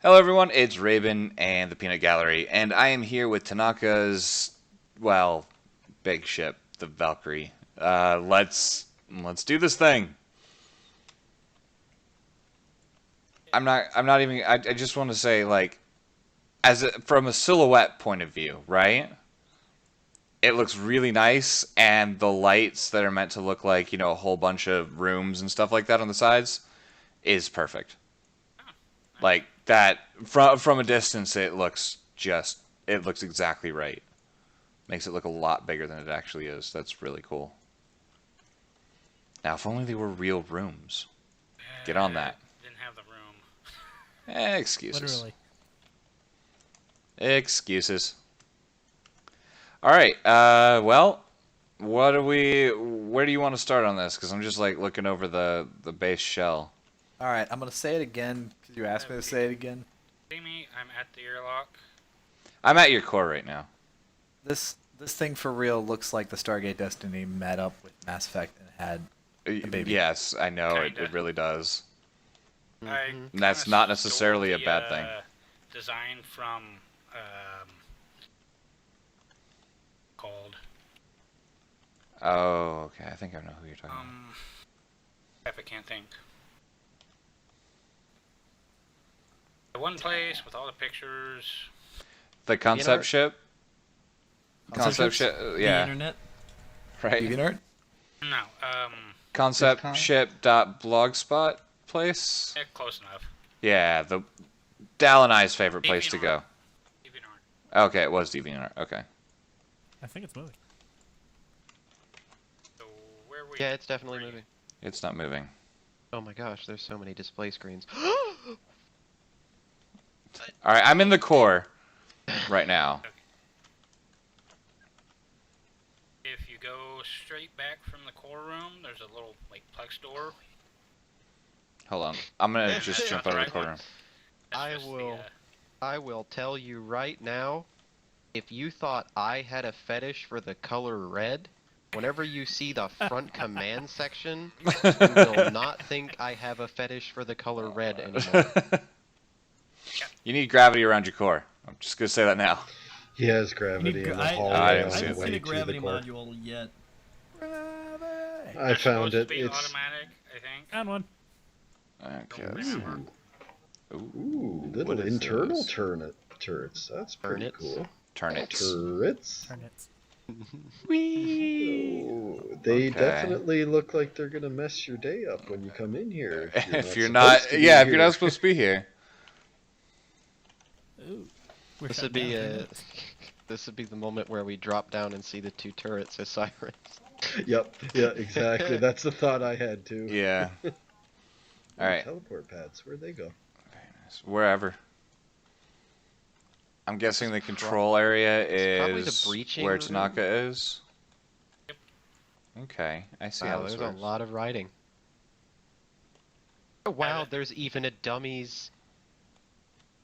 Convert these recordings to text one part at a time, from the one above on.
Hello everyone, it's Raven and the Peanut Gallery, and I am here with Tanaka's, well, big ship, the Valkyrie. Let's do this thing. I just want to say, like, from a silhouette point of view, right? It looks really nice, and the lights that are meant to look like, a whole bunch of rooms and stuff like that on the sides is perfect. Like that from a distance, it looks exactly right. Makes it look a lot bigger than it actually is. That's really cool. Now, if only they were real rooms. Get on that. Didn't have the room. Excuses. Literally. Excuses. All right. Well, where do you want to start on this? Because I'm just like looking over the base shell. All right, I'm gonna say it again because you asked me to say it again. See me? I'm at the airlock. I'm at your core right now. This thing for real looks like the Stargate Destiny met up with Mass Effect and had a baby. Yes, I know it Kinda. really does. And that's not necessarily a bad thing. Design from called. Oh, okay. I think I know who you're talking I can't think. The one place with all the pictures. The concept ship? Concept ship, The yeah. internet? Right. DeviantArt? No, Conceptship.blogspot place? close enough. Yeah, the Dal and I's favorite place to go. DeviantArt. Okay, it was DeviantArt. Okay. I think it's moving. So where we? Yeah, it's definitely moving. It's not moving. Oh my gosh, there's so many display screens. Alright, I'm in the core right now. If you go straight back from the core room, there's a little plex door. Hold on. I'm gonna just That's jump not out the of the right core one. room. That's I will tell you right now, if you thought I had a fetish for the color red, whenever you see the front command section, you will not think I have a fetish for the color red anymore. You need gravity around your core. I'm just gonna say that now. He has gravity in the hallway. I on didn't the see it. way I haven't seen a to the gravity core. module yet. I It's found supposed to it. be It's automatic, I think. Found one. Okay. Don't let's see. remember. ooh, little What is internal this? turrets. That's pretty Turnits. cool. Turnips. Turrets. Turnits. Whee! Oh, they Okay. definitely look like they're gonna mess your day up when you come in here. If you're supposed not, to be yeah, if here. you're not supposed to be here. Ooh. We're This shut would be down. this would be the moment where we drop down and see the two turrets as sirens. Yep. Yeah. Exactly. That's the thought I had too. Yeah. All right. Teleport pads. Where'd they go? Wherever. I'm guessing the control area probably the is breaching where room. Tanaka is. Okay, I see how Wow, this there's a works. lot of writing. Oh wow, there's even a dummies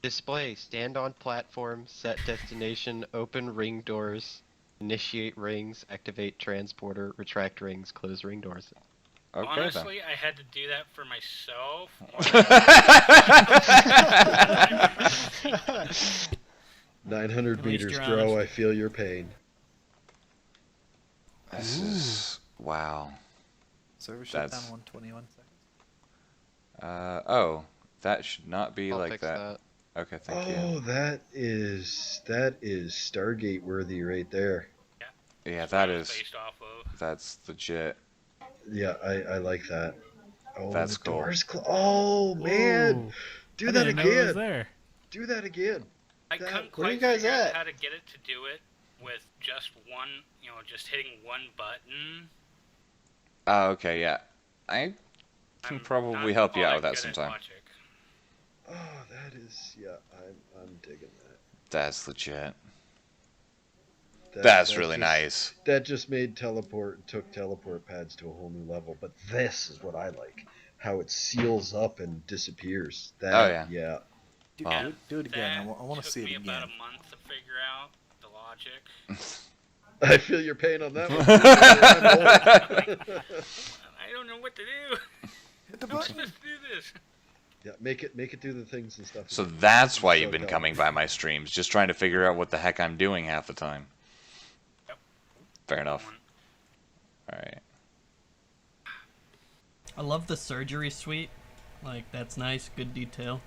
display. Stand on platform, set destination, open ring doors, initiate rings, activate transporter, retract rings, close ring doors. Okay Honestly, I had to do that for myself. then. 900 At least meters, you're bro. honest. I feel your pain. This is wow. Server shut That's- down 121 seconds. Oh, that should not be I'll like fix that. Okay, thank Oh, you. that is Stargate worthy right there. Yeah, That's that what I was is. based off of. That's legit. Yeah, I like that. Oh, That's the cool. door's oh man, Ooh. do I that didn't know it was again. there. Do that again. I That- couldn't where are quite you guys figure out at? how to get it to do it with just one, just hitting one button. Oh, okay, yeah. I can I'm probably not help you all out with that good at sometime. logic. Oh, that is I'm digging that. That's legit. That- That's that really just- nice. That just took teleport pads to a whole new level. But this is what I like. How it seals up and disappears. That, Oh, yeah. yeah. Do, Oh. do it again. That I want to took see me it about again. a month to figure out the logic. I feel your pain on that one. I don't know what to do. Hit the I'm button. supposed to do this. Yeah, make it do the things and stuff. So again. that's why So you've been dumb. coming by my streams, just trying to figure out what the heck I'm doing half the time. Yep. Fair enough. Alright. I love the surgery suite. Like, that's nice, good detail.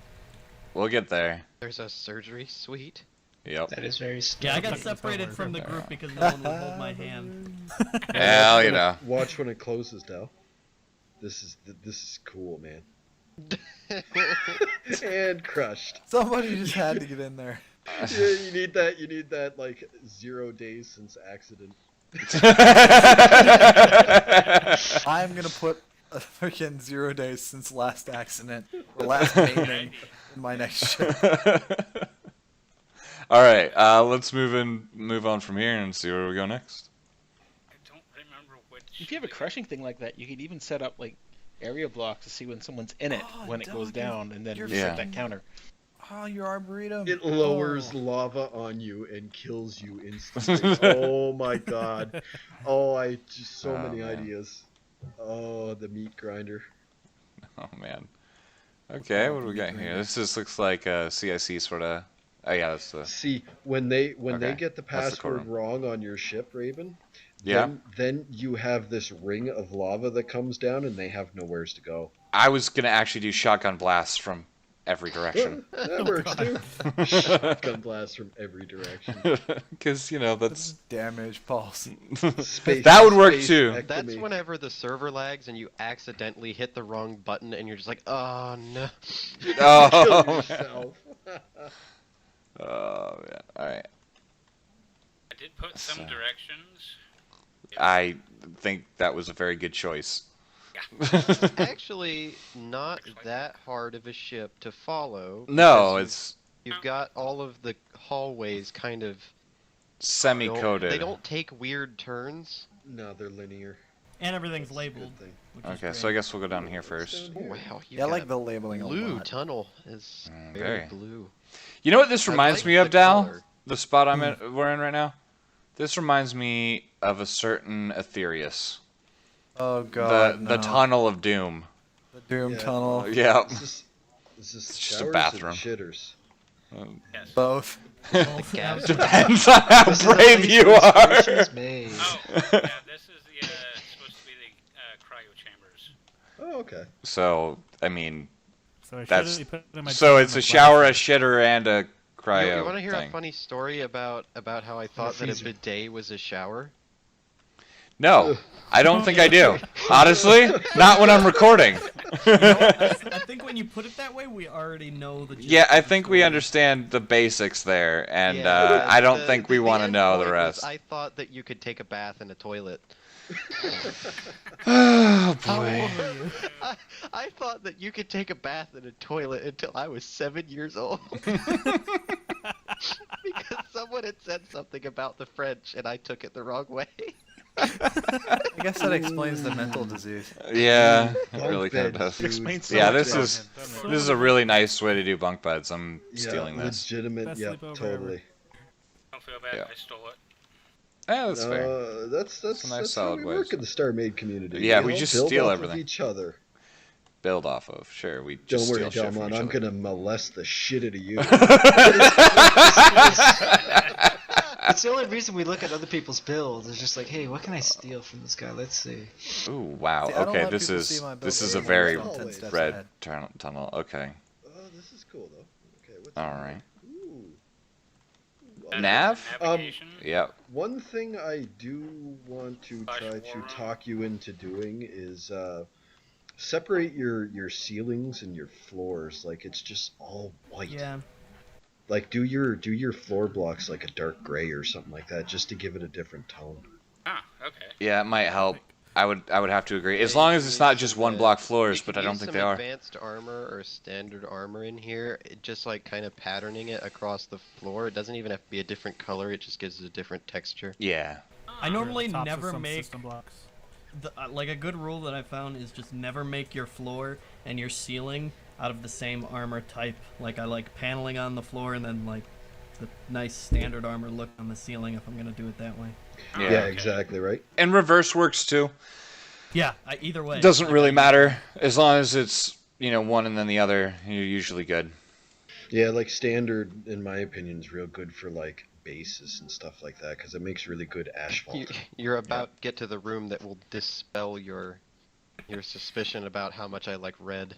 We'll get there. There's a surgery suite. Yep. That is very Yeah, I got stuck. separated from the group because no one would hold my hand. Well, you know. Watch when it closes, Dal. This is cool, man. And crushed. Somebody just had to get in there. Yeah, you need that like 0 days since accident. I'm gonna put a freaking 0 days since last accident or last mating in my next ship. Alright, let's move on from here and see where we go next. I don't remember which. If you have a crushing thing like that, you could even set up like area blocks to see when someone's in it when it goes down, and then you're reset Yeah. that counter. Oh, your arboretum. It lowers Oh. lava on you and kills you instantly. Oh my god. Oh, I just so Oh, many man. ideas. Oh, the meat grinder. Oh man. Okay, what do we got here? This just looks like a CIC sort of. Oh yeah, that's the. See, when they Okay, get the that's the core password wrong on your ship, Raven, Yeah. then you have this ring of lava that comes down and they have nowheres to go. I was gonna actually do shotgun blasts from every direction. That works too. Shotgun blast from every direction. Because, you know, that's. Damage pulse. Space, That would work space too. That's ectomy. whenever the server lags and you accidentally hit the wrong button and you're just like, oh no. Oh, Kill man. yourself. Oh, man. Alright. I did put some So- directions. I think that was a very good choice. Actually, not that hard of a ship to follow. No, because it's You've got all of the hallways kind of semi-coded. They don't take weird turns. No, they're linear. And everything's That's a good labeled. thing. Which is Okay, so great. I guess we'll go down here first. Oh, wow, you Yeah, I got like the labeling a blue lot. tunnel is Mm, very very. blue. You know what this I reminds like me of, the Dal? color. The spot we're in right now? This reminds me of a certain Aetherius. Oh god, The no. tunnel of doom. The Doom Yeah. Tunnel. Yeah. Is this It's just a showers or bathroom. shitters? Yes. Both. Both gas. have- Depends on how This is the brave place you where are. inspiration is made. Oh, yeah, this is the supposed to be the cryo chambers. Oh, okay. So, I mean, So I That's- should've put it in my so in it's my a shower, a glass. shitter, and a cryo You want to hear thing. a funny story about how I thought that a freezer. bidet was a shower? No, I don't think I do. Honestly, not when I'm recording. I think when you put it that way, we already know the gist Yeah, I of the think we story. understand the basics there, and Yeah, I don't the- think we the want to end know the point was rest. I thought that you could take a bath in a toilet. Oh How boy. old were you? I thought that you could take a bath in a toilet until I was 7 years old. Because someone had said something about the French and I took it the wrong way. I guess that explains the mental disease. Yeah, it Bunk really kind of beds, does. dude. Explains so Yeah, much this about is him, doesn't it? this is a really nice way to do bunk beds. I'm stealing Yeah, this. legitimate. Best Yeah, sleepover totally. Don't feel bad, Yeah. I stole it. Yeah, that's fair. That's a nice how solid we way. work in the StarMade community. Yeah, you we know, just build steal off everything. Of each other. Build off of. Sure, we Don't just worry, steal shit from Delmon. each I'm other. gonna molest the shit out of you. It's the only reason we look at other people's builds. It's just like, hey, what can I steal from this guy? Let's see. Ooh, wow. See, I don't Okay, let this people is see my this build is a anymore, very so I'm 10 steps red ahead. tunnel. Okay. Oh, this is cool though. Okay, what's All right. Ooh. That is Nav? Navigation. Yep. One thing I do want to Slash try war to room. talk you into doing is separate your ceilings and your floors. Like it's just all white. Yeah. Like do your floor blocks like a dark gray or something like that, just to give it a different tone. Ah, okay. Yeah, it might help. I would have to agree. As long as it's not just one block floors, You but can I don't use think some they are. advanced armor or standard armor in here, just like kind of patterning it across the floor. It doesn't even have to be a different color, it just gives it a different texture. Yeah. I normally Tops of never some make system blocks. like a good rule that I found is just never make your floor and your ceiling out of the same armor type. Like I like paneling on the floor and then like the nice standard armor look on the ceiling if I'm gonna do it that way. Yeah. Yeah, exactly right. And reverse works too. Yeah, either way. Doesn't Like, really matter as long as it's one and then the other, you're usually good. Yeah, like standard, in my opinion, is real good for like bases and stuff like that because it makes really good asphalt. You're about to get to the room that will dispel your suspicion about how much I like red.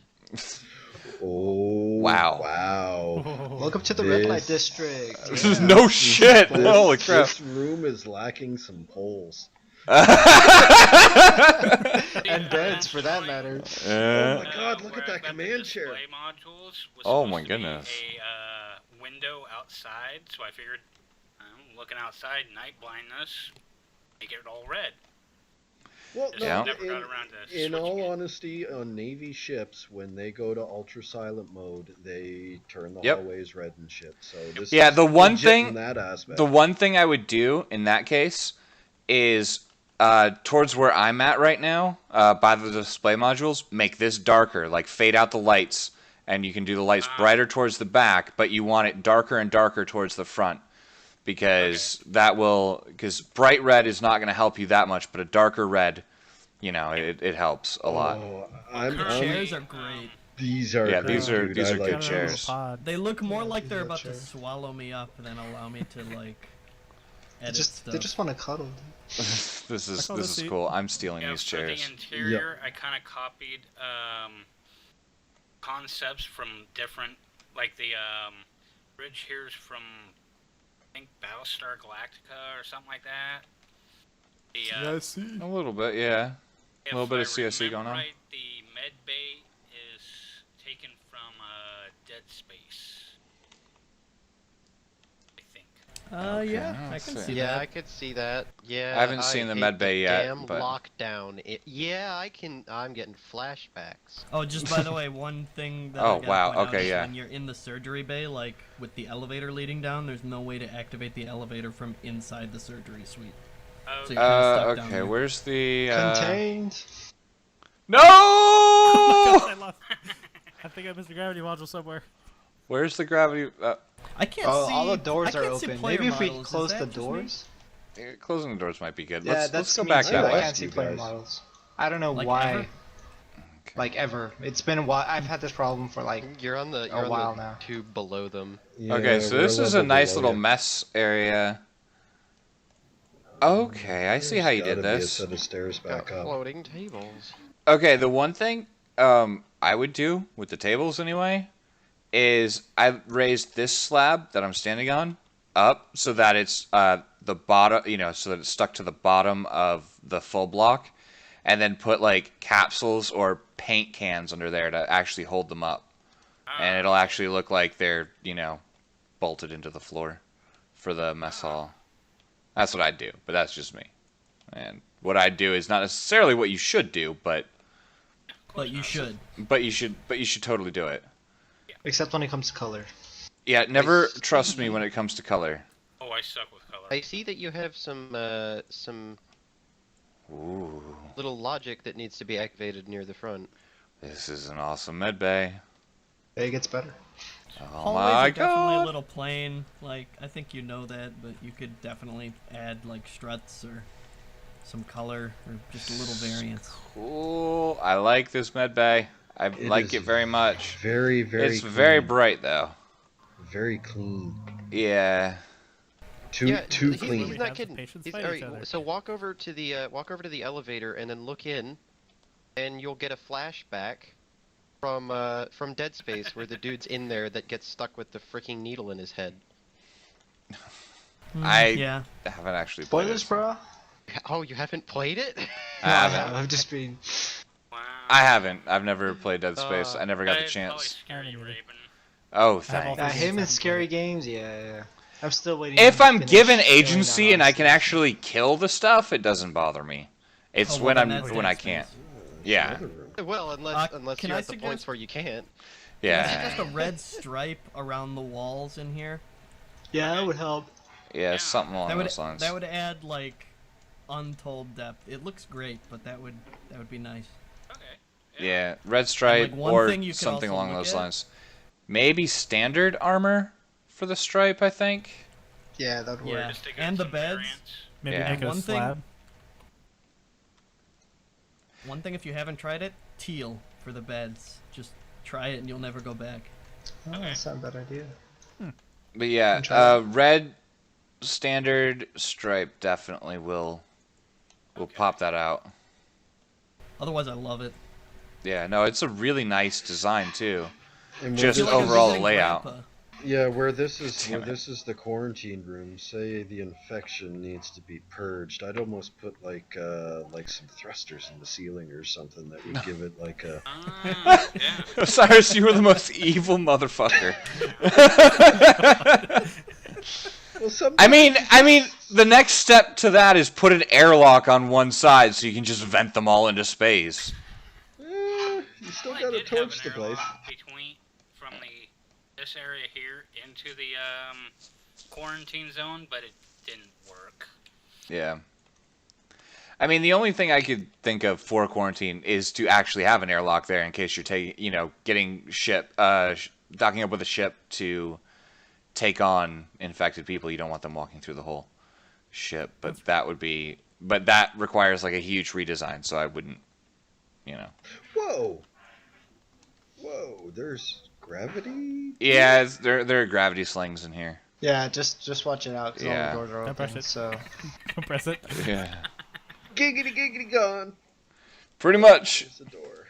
Oh, Wow. wow. Welcome to the red light district. Yeah. No shit! Holy crap. This room is lacking some holes. And beds, for that matter. Oh my god, look where at that I've got the command chair. display modules was Oh supposed my to be goodness. A window outside, so I figured I'm looking outside, night blindness, make it all red. Well, Just Yeah. never got around to in all switching it. honesty, on Navy ships, when they go to ultra silent mode, they turn the Yep. hallways red and shit. So this Yeah, is the one legit thing- in that aspect. The one thing I would do in that case is towards where I'm at right now, by the display modules, make this darker, like fade out the lights, and you can do the lights brighter towards the back, but you want it darker and darker towards the front. Because because bright red is not going to help you that much, but a darker red, it helps a lot. Oh, Chairs are great. These are Yeah, great, these are dude. these I are like good Got a little chairs. pod. They look more Yeah, like they're these are about to chairs. swallow me up than allow me to like edit stuff. They just want to cuddle. This is call this seat. cool. I'm stealing Yeah, these for chairs. the interior, I kind of copied concepts from different, like the bridge here's from, I think, Battlestar Galactica or something like that. The, A little bit, yeah. if little bit of I CSE remember going on. Right, the med bay is taken from Dead Space. I think. Yeah, I let's can see. see Yeah, that. I could see that. Yeah. I haven't seen the hate med bay yet, Damn but- lockdown. Yeah, I'm getting flashbacks. Oh, just by the way, one thing that Oh, I gotta wow, point out okay, is yeah. when you're in the surgery bay, like with the elevator leading down, there's no way to activate the elevator from inside the surgery suite. Oh, So you're kinda stuck down Okay, there. where's the Contained. No! I lost. I think I missed the gravity module somewhere. Where's the gravity? I can't Oh, see. all the doors I are can't see open. player Maybe if we models. Is close that the just me? doors. Closing the doors might be good. Yeah, Let's that's go me back too. that I way. can't see You player guys. models. I don't know Like why. ever? Okay. Like ever. It's been a while. I've had this problem for like. You're on the while now. tube below them. Okay, so this is a nice little mess area. Okay, I see how you did Gotta be a this. set of stairs Got back up. floating tables. Okay, the one thing I would do with the tables anyway is I raised this slab that I'm standing on up so that it's the bottom, so that it's stuck to the bottom of the full block, and then put like capsules or paint cans under there to actually hold them up, and it'll actually look like they're bolted into the floor for the mess hall. That's what I'd do, but that's just me. And what I'd do is not necessarily what you should do, but But you should. you should totally do it. Except when it comes to color. Yeah, never trust me when it comes to color. Oh, I suck with color. I see that you have some Ooh, little logic that needs to be activated near the front. this is an awesome med bay. It gets better. Oh Hallways my are definitely a god! little plain. Like I think you know that, but you could definitely add like struts or some color or just a little variance. Cool. I like this med bay. I like is it very much. Very, very. It's very clean. bright though. Very clean. Yeah. Too Yeah, too he's clean. not Have the kidding. patients He's- fight each alright, other. so walk over to the elevator and then look in, and you'll get a flashback from Dead Space where the dude's in there that gets stuck with the freaking needle in his head. Yeah. haven't actually played Spoilers, it. bro. Oh, you haven't played it? I haven't. I've just been. Wow. I haven't. I've never played Dead Space. I never got the I'd probably chance. scare you, either. Raven. Oh, all thanks. three Him and games. scary games, yeah. I'm still waiting. If to I'm finish given going agency on and I can Odyssey. actually kill the stuff, it doesn't bother me. It's Oh, well, when then that's when I Dead can't. Space. Yeah. Another room. Well, unless can you're I at the suggest- points where you can't. Yeah. Just a red stripe around the walls in here. Yeah, that would help. Yeah, something along That would those lines. that would add like untold depth. It looks great, but that would be nice. Okay. Yeah, red stripe one or thing you could something also along look those at- lines. Maybe standard armor for the stripe, I think. Yeah, that would work. Yeah, Just to get and the some beds. variants. Maybe Yeah. make it a One thing- slab. One thing, if you haven't tried it, teal for the beds. Just Try it and you'll never go back. Oh, that's not a bad idea. But yeah, Try red standard stripe definitely will pop that out. Otherwise, I love it. Yeah, no, it's a really nice design too. And Just I feel like I'm overall visiting layout. Grandpa. yeah, where this is Damn where it. this is the quarantine room. Say the infection needs to be purged. I'd almost put like some thrusters in the ceiling or something that would give it like a. Yeah. Cyrus, you were the most evil motherfucker. Well, something. I mean, the next step to that is put an airlock on one side so you can just vent them all into space. You still Well, I gotta did have torch an the place. airlock between from this area here into the quarantine zone, but it didn't work. Yeah. I mean, the only thing I could think of for quarantine is to actually have an airlock there in case you're getting docking up with a ship to take on infected people. You don't want them walking through the whole ship, but that requires like a huge redesign, so I wouldn't, Whoa! Whoa! There's gravity. Yeah, there are gravity slings in here. Yeah, just watch it out because Yeah. all the doors are Don't press open. it. So Don't press it. Yeah. Giggity gone. Pretty much. There's the door.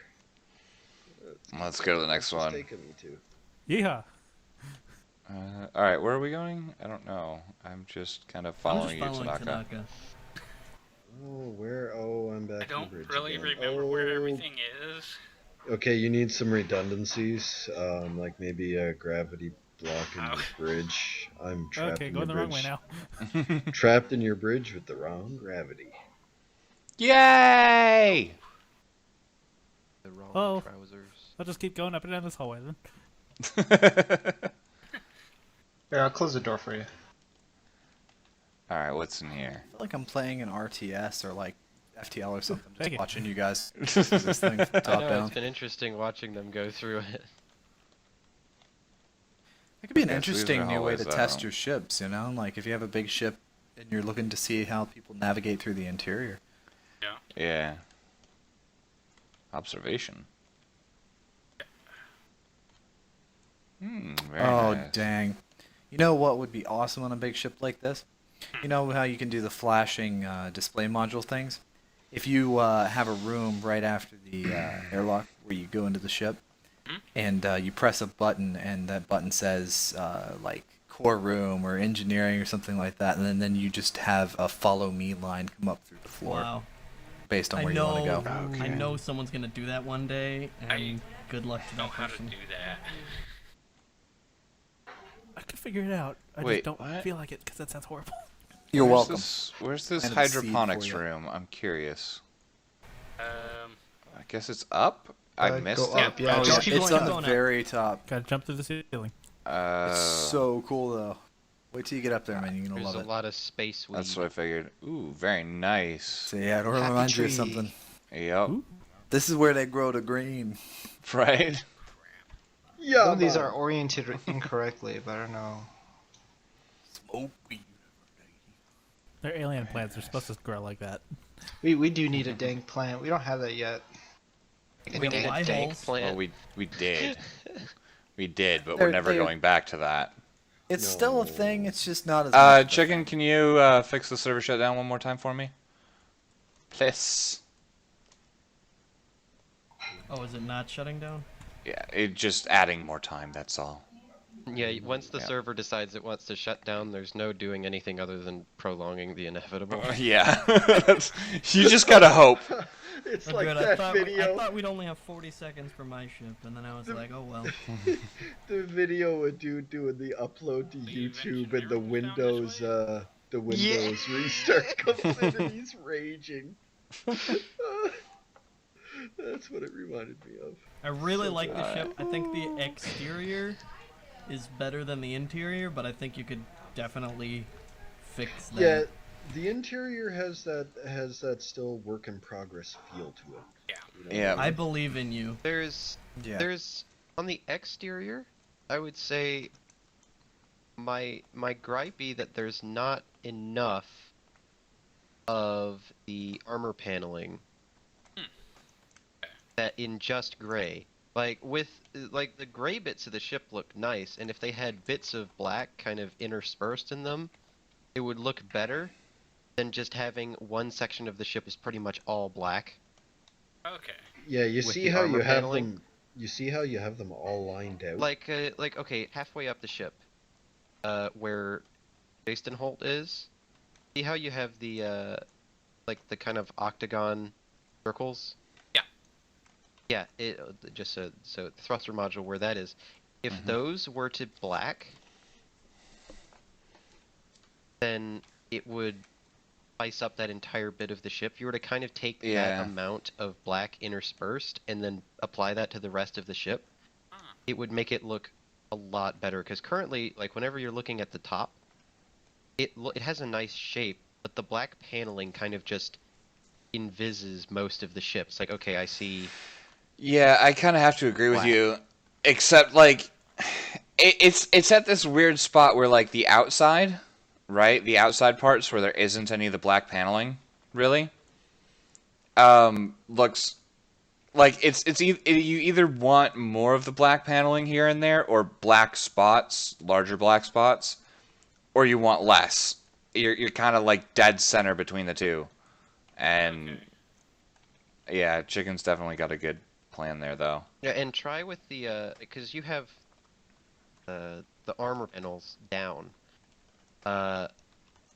Let's go to the next What's one. taking me to? Yeehaw. All right, where are we going? I don't know. I'm just kind of I'm following just following you, Tanaka. Tanaka. Oh, where? Oh, I'm back. I don't in the bridge really again. remember where everything is. Okay, you need some redundancies, like maybe a gravity block in your bridge. I'm trapped Okay, in going your the wrong way bridge. now. Trapped in your bridge with the wrong gravity. Yay! The wrong Oh. trousers. I'll just keep going up and down this hallway then. here, I'll close the door for you. All right, what's in here? I feel like I'm playing an RTS or like FTL or something. Thank Just you. watching you guys do this thing from I top know, down. it's been interesting watching them go through it. It could be an Yes, these are interesting new way hallways to that test room. your ships, you know? Like if you have a big ship and you're looking to see how people navigate through the interior. Yeah. Observation. Very Oh, nice. dang. You know what would be awesome on a big ship like this? You know how you can do the flashing display module things? If you have a room right after the airlock where you go into the ship, and you press a button, and that button says, like, core room or engineering or something like that, and then you just have a follow me line come up through the floor Wow. based on I where you want to go. I know someone's gonna do that one day, and good luck to Know that how to person. do that. I could figure it out. I Wait, just don't what? feel like it because that sounds horrible. You're Where's welcome. Where's this Planted a seed hydroponics for you. room? I'm curious. Um, I guess it's up? I missed go it. up. Yeah, Oh, just yeah, keep it's going on up. the very top. Gotta jump through the ceiling. It's so cool, though. Wait till you get up there, man. You're going to There's love a it. lot of space weed. That's what I figured. Ooh, very nice. So, yeah, it'll Happy remind you of tree. something. Yep. Ooh. This is where they grow the green. Right? Yeah, Some of these man. are oriented incorrectly, but I don't know. Smoky. They're alien plants. They're supposed to grow like that. We do need a dang plant. We don't have that yet. Like We a need dang- eye dang- holes. Well, we did. We did, but They're- we're never they're- going back to that. It's still a thing, it's just not as much of a Chicken, thing. can you fix the server shutdown one more time for me? Please. Oh, is it not shutting down? Yeah, it just adding more time, that's all. Yeah, once the Yeah. server decides it wants to shut down, there's no doing anything other than prolonging the inevitable. Yeah. You just gotta hope. It's Oh, like good. that I video. thought we'd only have 40 seconds for my ship, and then I was like, oh well. The video of dude doing the upload to YouTube and the Windows restart comes in and he's raging. That's what it reminded me of. I really So like the good. ship. I think the exterior is better than the interior, but I think you could definitely fix that. Yeah, the interior has that still work in progress feel to it. Yeah. you know? Yeah. I believe in you. There's on the exterior, I would say my gripey that there's not enough of the armor paneling that in just gray. Like with like the gray bits of the ship look nice, and if they had bits of black kind of interspersed in them, it would look better than just having one section of the ship is pretty much all black. Okay. Yeah, you With see the how you armor have paneling? them. You see how you have them all lined out. Like okay, halfway up the ship, where Jason Holt is. See how you have the like the kind of octagon circles? Yeah. Yeah, it just so the thruster module where that is, if those were to black, then it would spice up that entire bit of the ship. If you were to kind of take that Yeah. amount of black interspersed and then apply that to the rest of the ship, it would make it look a lot better. Because currently, like whenever you're looking at the top, it has a nice shape, but the black paneling kind of just invises most of the ship. It's like, okay, I see. Yeah, I kind of have to agree with Black. you, except like it's at this weird spot where like the outside, right? The outside parts where there isn't any of the black paneling, really, looks like you either want more of the black paneling here and there, or black spots, larger black spots, or you want less. You're kind of like dead center between the two, and yeah, Chicken's definitely got a good plan there, though. Yeah, and try with the because you have the armor panels down.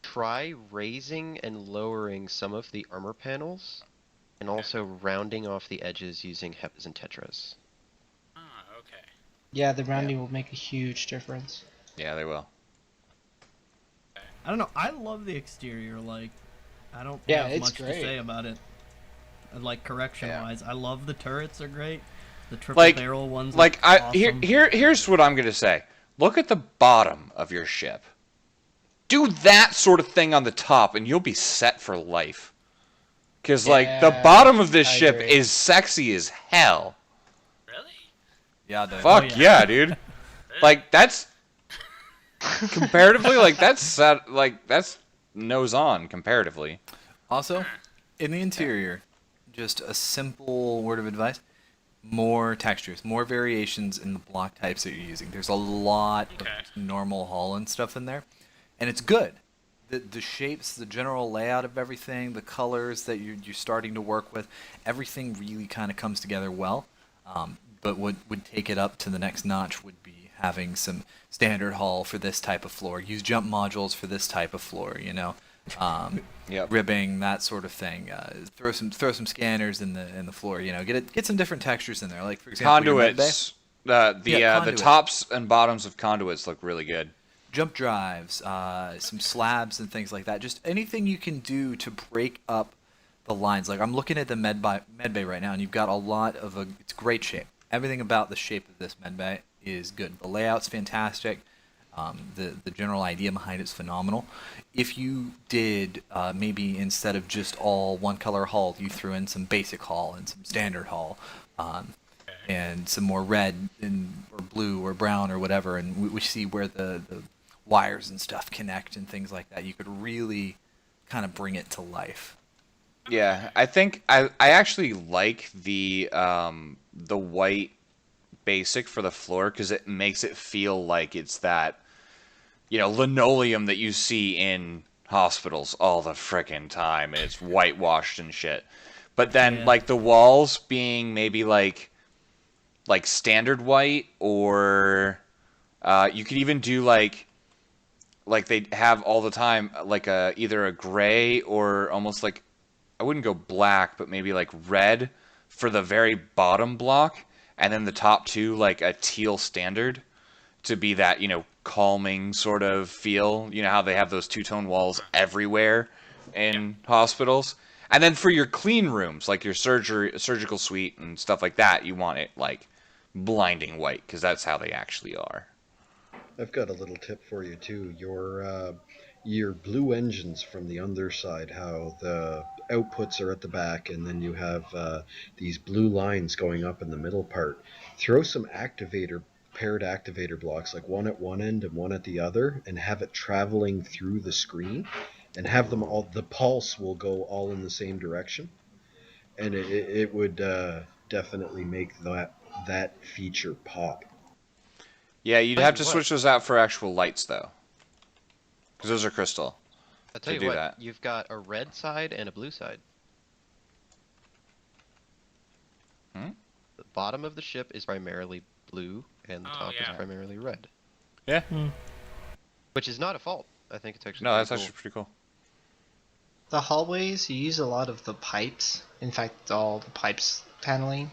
Try raising and lowering some of the armor panels, and also rounding off the edges using hepas and tetras. Ah, okay. Yeah, the rounding will make a huge difference. Yeah, they will. I don't know. I love the exterior. Like, I don't Yeah, have it's much to great. say about it. Like correction-wise, I love the turrets are great. The triple Like- barrel ones. Like look I awesome. here's what I'm gonna say. Look at the bottom of your ship. Do that sort of thing on the top, and you'll be set for life. Cause like the Yeah, bottom of this I ship agree. is sexy as hell. Really? Yeah, dude. Fuck yeah. yeah, dude. Like that's comparatively like that's nose on comparatively. Also, in the interior, just a simple word of advice: more textures, more variations in the block types that you're using. There's a lot Okay. of normal hull and stuff in there, and it's good. The shapes, the general layout of everything, the colors that you're starting to work with, everything really kind of comes together well. But what would take it up to the next notch would be having some standard hull for this type of floor. Use jump modules for this type of floor. Yep. Ribbing, that sort of thing. Throw some scanners in the floor. Get some different textures in there. Like for example, your med bay. Conduits. The Conduit. tops and bottoms of conduits look really good. Jump drives, some slabs and things like that. Just anything you can do to break up the lines. Like I'm looking at the med bay right now, and you've got a lot of it's great shape. Everything about the shape of this med bay is good. The layout's fantastic. The general idea behind it's phenomenal. If you did maybe instead of just all one color hull, you threw in some basic hull and some standard hull, and some more red or blue or brown or whatever, and we see where the wires and stuff connect and things like that. You could really kind of bring it to life. Yeah, I think I actually like the white basic for the floor because it makes it feel like it's that linoleum that you see in hospitals all the frickin' time, and it's whitewashed and shit. But then Yeah. like the walls being maybe like standard white, or you could even do like they have all the time, like either a gray or almost like, I wouldn't go black, but maybe like red for the very bottom block, and then the top two like a teal standard to be that, calming sort of feel. You know how they have those two-tone walls everywhere in hospitals? And then for your clean rooms, like your surgical suite and stuff like that, you want it like blinding white, because that's how they actually are. I've got a little tip for you too. Your blue engines from the underside, how the outputs are at the back, and then you have these blue lines going up in the middle part. Throw some paired activator blocks, like one at one end and one at the other, and have it traveling through the screen, and have them all. The pulse will go all in the same direction, and it would definitely make that feature pop. Yeah, you'd Tell have you to what. switch those out for actual lights though, because those are crystal. I'll tell to you do what, that. you've got a red side and a blue side. Hmm? The bottom of the ship is primarily blue, and the Oh, top yeah. is primarily red. Yeah. Which is not a fault. I think it's actually No, pretty that's cool. actually pretty cool. The hallways, you use a lot of the pipes. In fact, all the pipes paneling.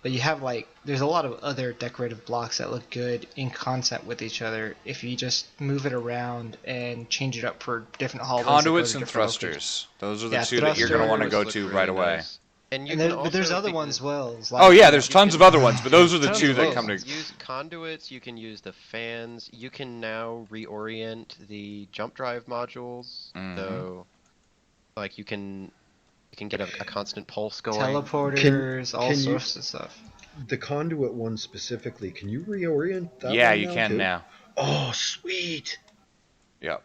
But you have like, there's a lot of other decorative blocks that look good in concept with each other if you just move it around and change it up for different hallways. that go Conduits to and different locations. thrusters. Those are the Yeah, two that you're going to want to thrusters go Look to really right away. nice. And you And can there, but there's also, other because- ones well. Oh yeah, there's you tons can- of other ones, but those are the Tons two of that those. come to. Use conduits, you can use the fans, you can now reorient the jump drive modules. Mhm. So like you can get a constant pulse going. Teleporters, all can you- sorts of stuff. The conduit one specifically, can you reorient that Yeah, one you now, can too? now. Oh, sweet. Yep.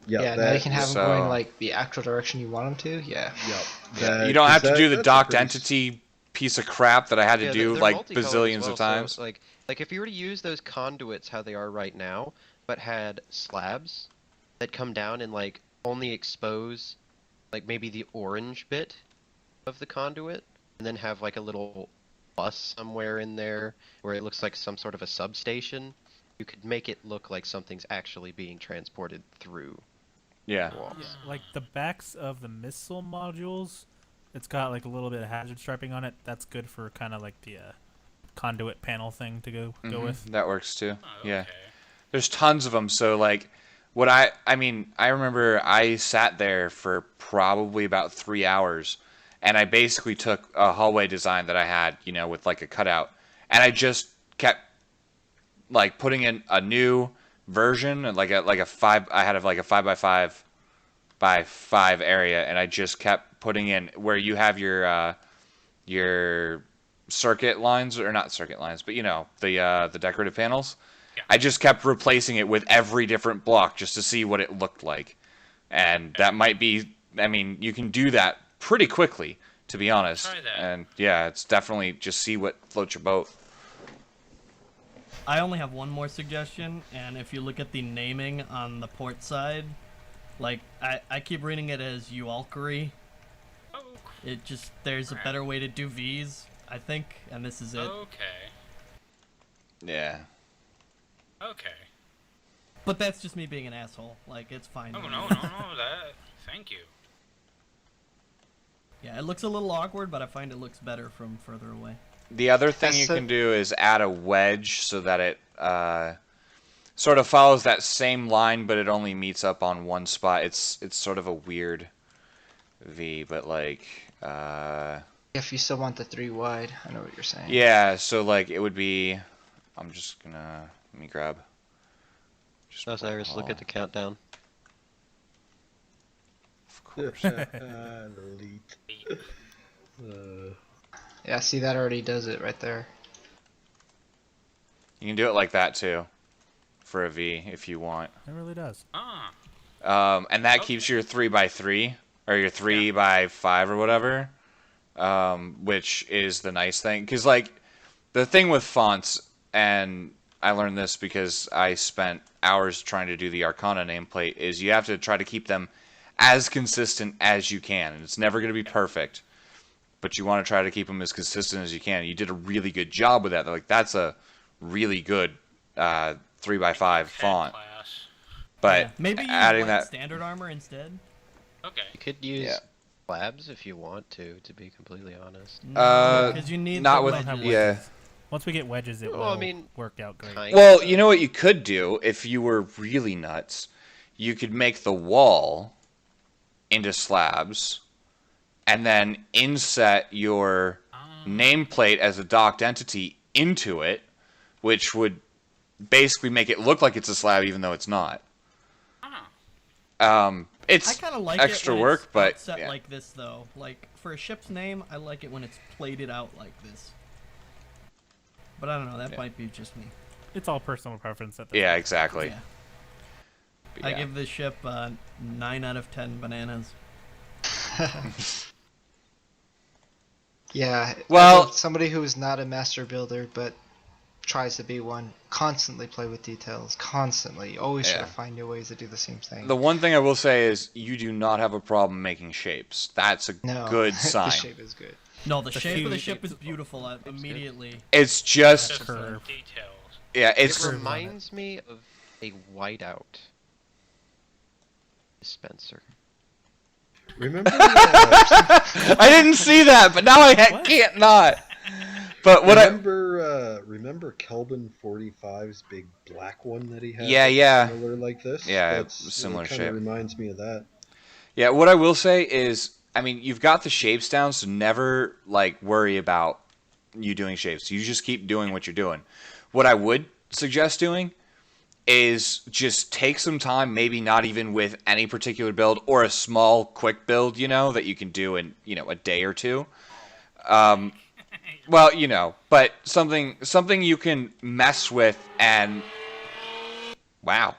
Yeah, Yeah, now that, you can have them so- going like the actual direction you want them to. Yeah. yeah. You don't have to 'cause do the that's a docked pretty entity piece of crap that I had to Yeah, do they're like multicolored as bazillions well, of times. So, like if you were to use those conduits how they are right now, but had slabs that come down and like only expose like maybe the orange bit of the conduit, and then have like a little bus somewhere in there where it looks like some sort of a substation, you could make it look like something's actually being transported through Yeah. walls. Yeah, like the backs of the missile modules, it's got like a little bit of hazard striping on it. That's good for kind of like the conduit panel thing to go Mhm, with. That works too. Oh, Yeah. okay. There's tons of them. So like, what I mean, I remember I sat there for probably about 3 hours, and I basically took a hallway design that I had, with like a cutout, and I just kept like putting in a new version, and like a 5. I had like a 5x5 by 5 area, and I just kept putting in where you have your circuit lines, or not circuit lines, but the decorative panels. Yeah. I just kept replacing it with every different block just to see what it looked like, and that might be. I mean, you can do that pretty quickly, to be honest. Try that. And yeah, it's definitely just see what floats your boat. I only have one more suggestion, and if you look at the naming on the port side, like I keep reading it as Ualkery. Oh, It just there's a better way to do V's, I think, and this is it. okay. Yeah. Okay. But that's just me being an asshole. Like it's fine. Oh, no, that... Thank you. Yeah, it looks a little awkward, but I find it looks better from further away. The other thing That's you so- can do is add a wedge so that it sort of follows that same line, but it only meets up on one spot. It's sort of a weird V, but like If you still want the 3 wide, I know what you're saying. yeah. So like it would be. I'm just gonna let me grab. Just Osiris, look at the countdown. Of course. Elite. Yeah, see, that already does it right there. You can do it like that too, for a V if you want. It really does. Ah. And that keeps your 3x3 or your 3x5 or whatever, which is the nice thing. Because like the thing with fonts, and I learned this because I spent hours trying to do the Arcana nameplate, is you have to try to keep them as consistent as you can, and it's never going to be perfect, but you want to try to keep them as consistent as you can. You did a really good job with that. Like that's a really good 3x5 font. Class. But Yeah, maybe use adding white that, standard armor instead. Okay. You could use Yeah. slabs if you want to be completely honest. Because you need not the with Don't have wedges. yeah. wedges. Once we get wedges, it Well, will I mean, work out great. Kind Well, of. you know what you could do if you were really nuts? You could make the wall into slabs and then inset your nameplate as a docked entity into it, which would basically make it look like it's a slab even though it's not. Ah. I It's kind of like extra it when work, it's but set yeah. like this though. Like for a ship's name, I like it when it's plated out like this. But I don't know. That might be just me. It's all personal preference at this Yeah, point. exactly. Yeah. But I yeah. give this ship 9 out of 10 bananas. Yeah. Well- As somebody who is not a master builder but tries to be one, constantly play with details. Constantly. You always try Yeah. to find new ways to do the same thing. The one thing I will say is you do not have a problem making shapes. That's a No, good the sign. shape is good. No, the The shape of the shoe- ship is beautiful. Immediately. It's just Just the curve. details. yeah, It it's on it. reminds me of a whiteout dispenser. Remember? I didn't see that, but now I can't not. But what remember Kelvin 45's big black one that he had? Yeah, that was yeah. Similar like this. Yeah, That's similar Kind shape. of reminds me of that. Yeah, what I will say is, I mean, you've got the shapes down, so never like worry about you doing shapes. You just keep doing what you're doing. What I would suggest doing is just take some time, maybe not even with any particular build or a small quick build, that you can do in, a day or two. Well, but something you can mess with and wow,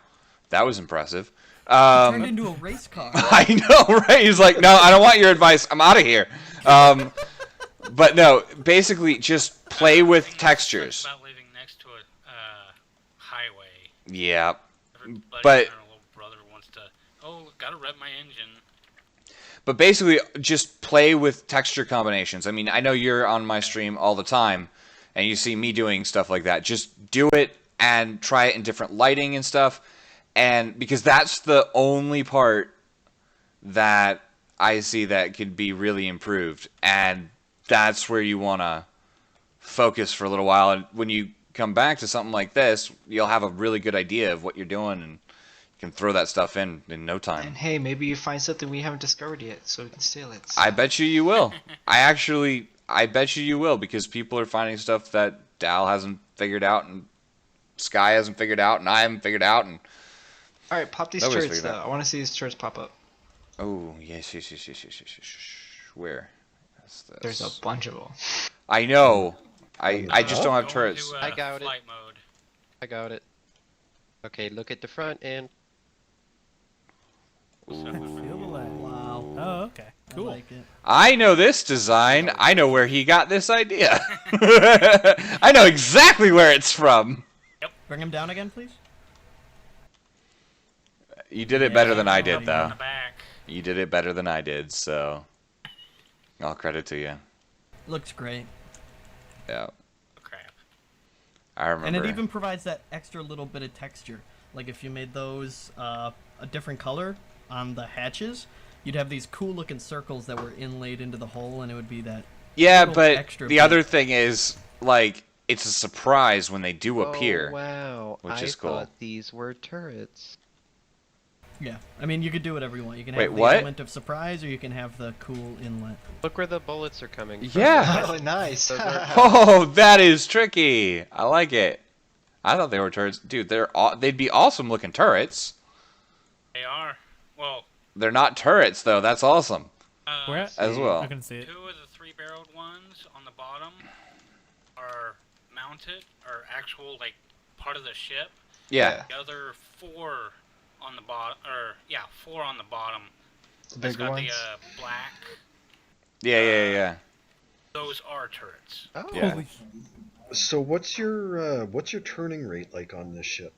that was impressive. Turned into a race car. I know, right? He's like, no, I don't want your advice. I'm out of here. But no, basically just play with textures. About living next to a highway. Yeah. Everybody But- and their little brother wants to. Oh, gotta rev my engine. But basically, just play with texture combinations. I mean, I know you're on my stream all the time, and you see me doing stuff like that. Just do it and try it in different lighting and stuff. And because that's the only part that I see that could be really improved. And that's where you want to focus for a little while. And when you come back to something like this, you'll have a really good idea of what you're doing and you can throw that stuff in no time. And hey, maybe you find something we haven't discovered yet, so we can steal it. I bet you will. I bet you will, because people are finding stuff that Dal hasn't figured out, and Sky hasn't figured out, and I haven't figured out, and Alright, pop these Nobody's turrets figured though. out. I want to see these turrets pop up. oh yes. Where? That's this. There's a bunch of them. I know. I just don't have Go turrets. into, I got it. flight mode. I got it. Okay, look at the front end. Feel the lag. Wow. Oh, okay. I Cool. like it. I know this design. I know where he got this idea. I know exactly where it's from. Bring him down again, please. You did it better than I Yeah, did, On though. the back. You did it better than I did, so all credit to you. Looks great. Yeah, Oh, crap. I remember. And it even provides that extra little bit of texture. Like if you made those a different color on the hatches, you'd have these cool looking circles that were inlaid into the hull, and it would be that. Yeah, little but extra the bit. other thing is, like, it's a surprise when they do appear. Oh, wow. which I is cool. thought these were turrets. Yeah, I mean you could do whatever you want. You can have Wait, the what? element of surprise, or you can have the cool inlet. Look where the bullets are coming from. Yeah. Oh, nice. Those are- Oh, that is tricky. I like it. I thought they were turrets, dude. They'd be awesome looking turrets. They are. Well, They're not turrets though. That's awesome Where? as well. I can see it. two of the three-barreled ones on the bottom are mounted, or actual, like, part of the ship. Yeah. The other four on the bottom, four on the bottom. The It's bigger got ones. the black. Yeah. Those are turrets. Oh, Yeah. Holy So what's your turning rate like on this ship?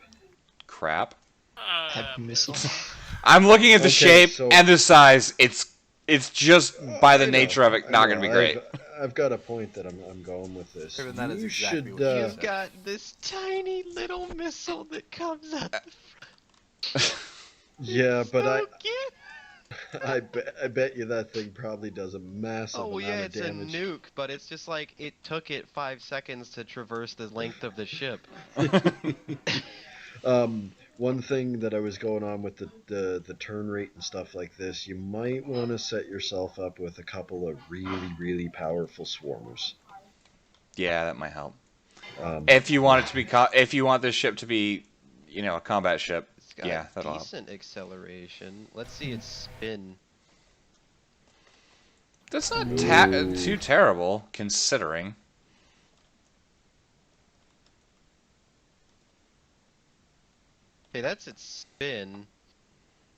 Crap. Heavy missile. I'm looking at the Okay, shape so- and the size. It's just by the I know, nature of it I not know, going to be great. I've got a point that I'm going with this. Even that is you exactly should what she you've got this tiny little missile that comes out the yeah, but so cute. I bet you that thing probably does a massive Oh amount yeah, of it's a damage. nuke, but it's just like it took it 5 seconds to traverse the length of the ship. One thing that I was going on with the turn rate and stuff like this, you might want to set yourself up with a couple of really powerful swarmers. Yeah, that might help. Um, If you want it to be, if you want this ship to be, a combat ship. It's got Yeah, that'll help. decent acceleration. Let's see its spin. That's not too terrible considering. Okay, that's its spin.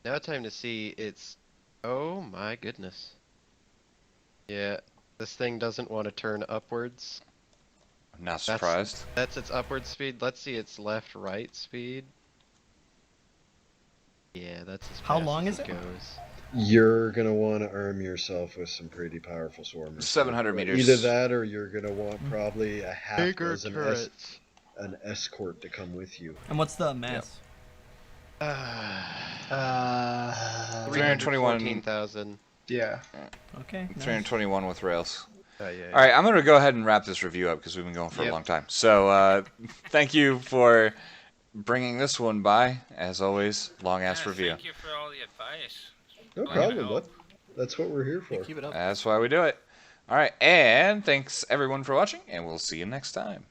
Now time to see its... Oh my goodness. Yeah, This thing doesn't want to turn upwards. I'm not surprised. That's its upward speed. Let's see its left-right speed. Yeah, that's as How fast long as is it? goes. You're gonna want to arm yourself with some pretty powerful swarmers. 700 meters. Either that, or you're gonna want probably a half Bigger dozen turrets. an escort to come with you. And what's the mass? 321. 314,000. Yeah. Okay. Nice. 321 with rails. Yeah. All right, I'm going to go ahead and wrap this review up because we've been going for a long time. So thank you for bringing this one by. As always, long-ass review. Thank you for all the advice. No Glad to problem, help. bud. That's what we're here for. Keep it up. That's why we do it. All right, and thanks everyone for watching, and we'll see you next time.